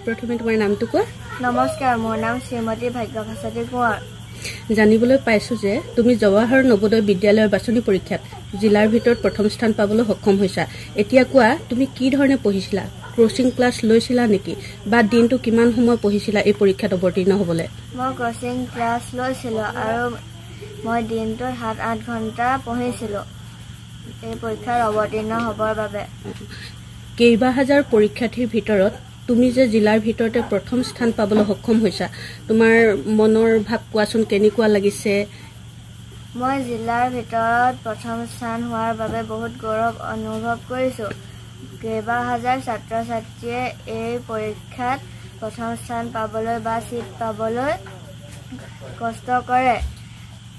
প্ৰথমে তোমাৰ নামটো কোৱা। নমস্কাৰ, মোৰ নাম শ্ৰীমতী ভাগ্যভাস্বতী কোঁৱৰ। জানিবলৈ পাইছো যে তুমি জৱাহৰ নবোদয় বিদ্যালয়ৰ বাছনি পৰীক্ষাত জিলাৰ ভিতৰত প্ৰথম স্থান পাবলৈ সক্ষম হৈছা। এতিয়া কোৱা, তুমি কি ধৰণে পঢ়িছিলা? কোচিং ক্লাছ লৈছিলা নেকি বা দিনটো কিমান সময় পঢ়িছিলা এই পৰীক্ষাত অৱতীৰ্ণ হ'বলৈ? মই কোচিং ক্লাছ লৈছিলোঁ আৰু মই দিনটোত 7-8 ঘণ্টা পঢ়িছিলোঁ এই পৰীক্ষাত অৱতীৰ্ণ হ'বৰ বাবে। কেইবা হাজাৰ পৰীক্ষাৰ্থীৰ ভিতৰত তুমি যে জিলাৰ ভিতৰতে প্ৰথম স্থান পাবলৈ সক্ষম হৈছা, তোমাৰ মনৰ ভাৱ কোৱাচোন, কেনেকুৱা লাগিছে? মই জিলাৰ ভিতৰত প্ৰথম স্থান হোৱাৰ বাবে বহুত গৌৰৱ অনুভৱ কৰিছোঁ। কেইবা হাজাৰ ছাত্ৰ ছাত্ৰীয়ে এই পৰীক্ষাত প্ৰথম স্থান পাবলৈ বা ছিট পাবলৈ কষ্ট কৰে,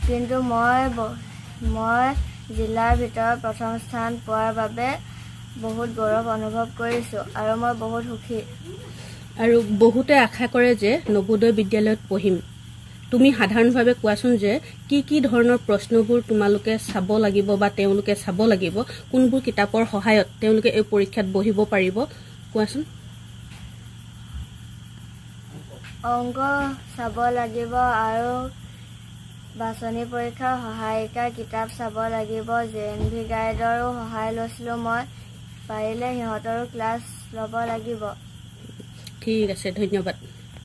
কিন্তু মই জিলাৰ ভিতৰত প্ৰথম স্থান পোৱাৰ বাবে বহুত গৌৰৱ অনুভৱ কৰিছোঁ আৰু মই বহুত সুখী। আৰু বহুতে আশা কৰে যে নবোদয় বিদ্যালয়ত পঢ়িম। তুমি সাধাৰণভাৱে কোৱাচোন যে কি ধৰণৰ প্ৰশ্নবোৰ তোমালোকে চাব লাগিব বা তেওঁলোকে চাব লাগিব, কোনবোৰ কিতাপৰ সহায়ত তেওঁলোকে এই পৰীক্ষাত বহিব পাৰিব, কোৱাচোন। অংক চাব লাগিব আৰু বাছনি পৰীক্ষাৰ সহায়িকাৰ কিতাপ চাব লাগিব। JNV গাইডৰো সহায় লৈছিলোঁ মই। পাৰিলে সিহঁতৰো ক্লাছ ল'ব লাগিব। ঠিক আছে, ধন্যবাদ।